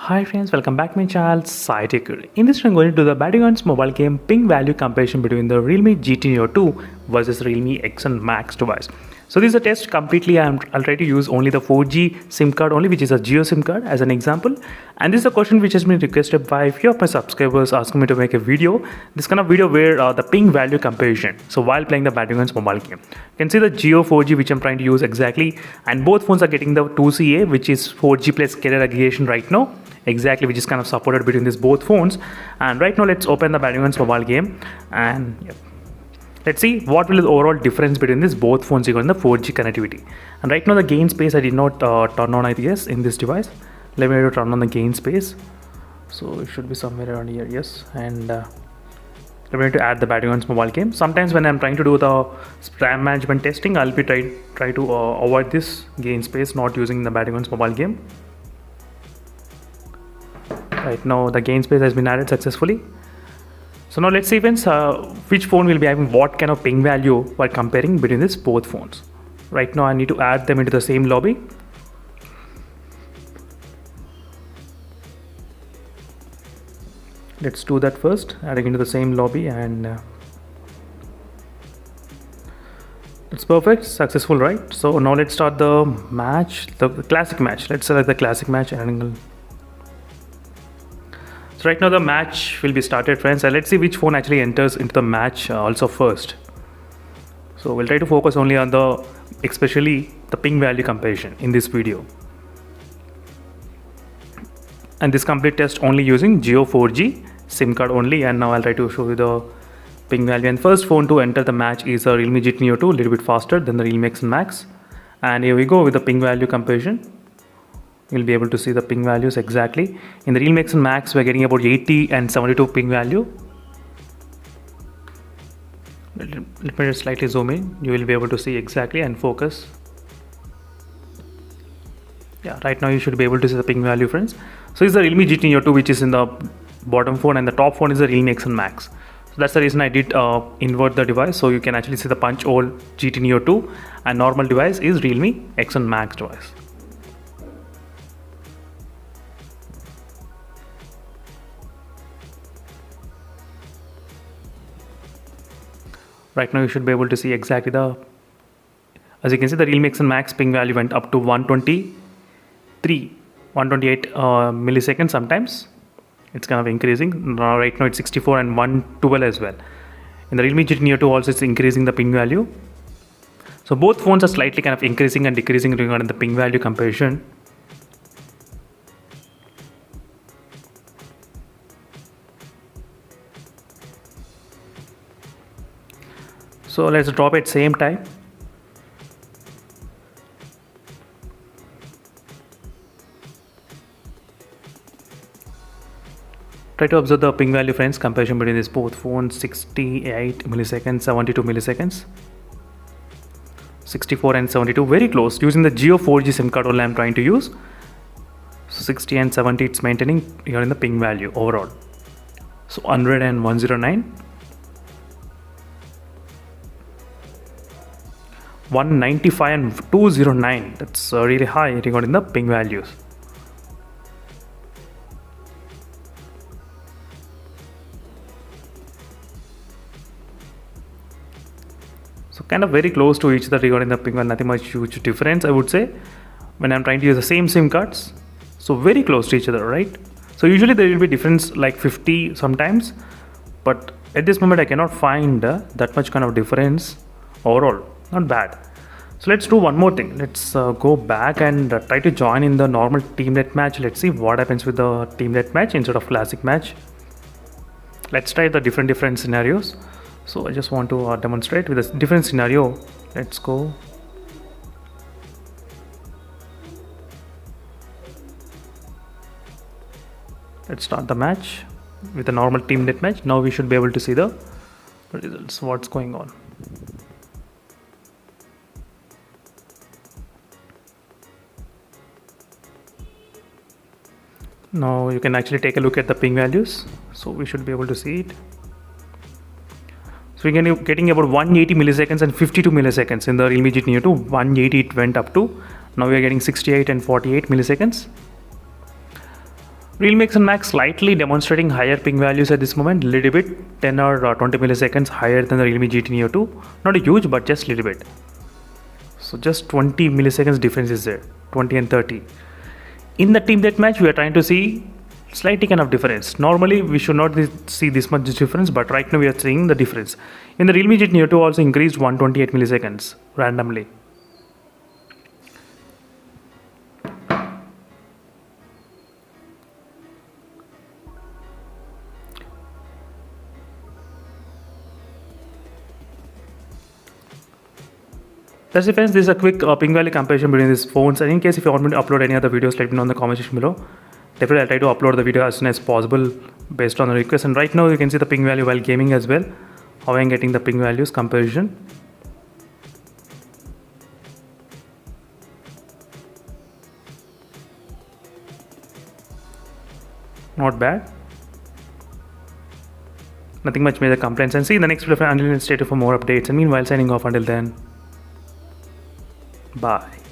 Hi friends, welcome back to my channel SciTech. In this I'm going to do the Battlegrounds mobile game ping value comparison between the Realme GT Neo 2 versus Realme X1 Max device. So this is a test completely. I'll try to use only the 4G SIM card only, which is a Jio SIM card as an example. And this is a question which has been requested by a few of my subscribers asking me to make a video. This kind of video where the ping value comparison. So while playing the Battlegrounds mobile game, you can see the Jio 4G which I'm trying to use exactly. And both phones are getting the 2CA, which is 4G plus carrier aggregation right now. Exactly, which is kind of supported between these both phones. And right now let's open the Battlegrounds mobile game and let's see what will be the overall difference between these both phones regarding the 4G connectivity. And right now the gain space I did not turn on, I guess, in this device. Let me turn on the gain space. So it should be somewhere around here, yes. And let me to add the Battlegrounds mobile game. Sometimes when I'm trying to do the RAM management testing, I'll be try to avoid this gain space, not using the Battlegrounds mobile game. Right now the gain space has been added successfully. So now let's see friends, which phone will be having what kind of ping value while comparing between these both phones. Right now I need to add them into the same lobby. Let's do that first, adding into the same lobby, and it's perfect, successful, right? So now let's start the match, the classic match. Let's select the classic match and right now the match will be started friends, and let's see which phone actually enters into the match also first. So we'll try to focus only on especially the ping value comparison in this video, and this complete test only using Jio 4G SIM card only. And now I'll try to show you the ping value, and first phone to enter the match is a Realme GT Neo 2, a little bit faster than the Realme X1 Max. And here we go with the ping value comparison. You'll be able to see the ping values exactly. In the Realme X1 Max, we're getting about 80 and 72 ping value. Let me just slightly zoom in. You will be able to see exactly and focus. Yeah, right now you should be able to see the ping value, friends. So it's the Realme GT Neo 2, which is in the bottom phone, and the top phone is the Realme X1 Max. So that's the reason I did invert the device, so you can actually see the punch hole GT Neo 2, and normal device is Realme X1 Max device. Right now you should be able to see exactly as you can see, the Realme X1 Max ping value went up to 128 milliseconds. Sometimes it's kind of increasing. Now right now it's 64 and 112 as well. In the Realme GT Neo 2 also it's increasing the ping value. So both phones are slightly kind of increasing and decreasing regarding the ping value comparison. So let's drop at same time. Try to observe the ping value, friends, comparison between these both phones. 68 milliseconds, 72 milliseconds, 64 and 72, very close. Using the Jio 4G SIM card only I'm trying to use. So 60 and 70 it's maintaining here in the ping value overall. So 100 and 109. 195 and 209, that's really high regarding the ping values. So kind of very close to each other regarding the ping value, nothing much huge difference I would say when I'm trying to use the same SIM cards. So very close to each other, right? So usually there will be difference like 50 sometimes, but at this moment I cannot find that much kind of difference overall. Not bad. So let's do one more thing. Let's go back and try to join in the normal teamlet match. Let's see what happens with the teamlet match instead of classic match. Let's try the different scenarios. So I just want to demonstrate with a different scenario. Let's go. Let's start the match with a normal teamlet match. Now we should be able to see the results, what's going on. Now you can actually take a look at the ping values. So we should be able to see it. So we're getting about 180 milliseconds and 52 milliseconds in the Realme GT Neo 2. 180 it went up to. Now we are getting 68 and 48 milliseconds. Realme X and Max slightly demonstrating higher ping values at this moment, little bit, 10 or 20 milliseconds higher than the Realme GT Neo 2. Not a huge, but just little bit. So just 20 milliseconds difference is there, 20 and 30. In the team deathmatch, we are trying to see slightly kind of difference. Normally, we should not see this much difference, but right now we are seeing the difference. In the Realme GT Neo 2 also increased 128 milliseconds randomly. That's it, friends. This is a quick ping value comparison between these phones. And in case if you want me to upload any other videos, let me know in the comment section below. Definitely I'll try to upload the video as soon as possible based on the request. And right now you can see the ping value while gaming as well. How I'm getting the ping values comparison. Not bad. Nothing much major complaints. And see you in the next video. Until then, stay tuned for more updates. And meanwhile, signing off until then. Bye.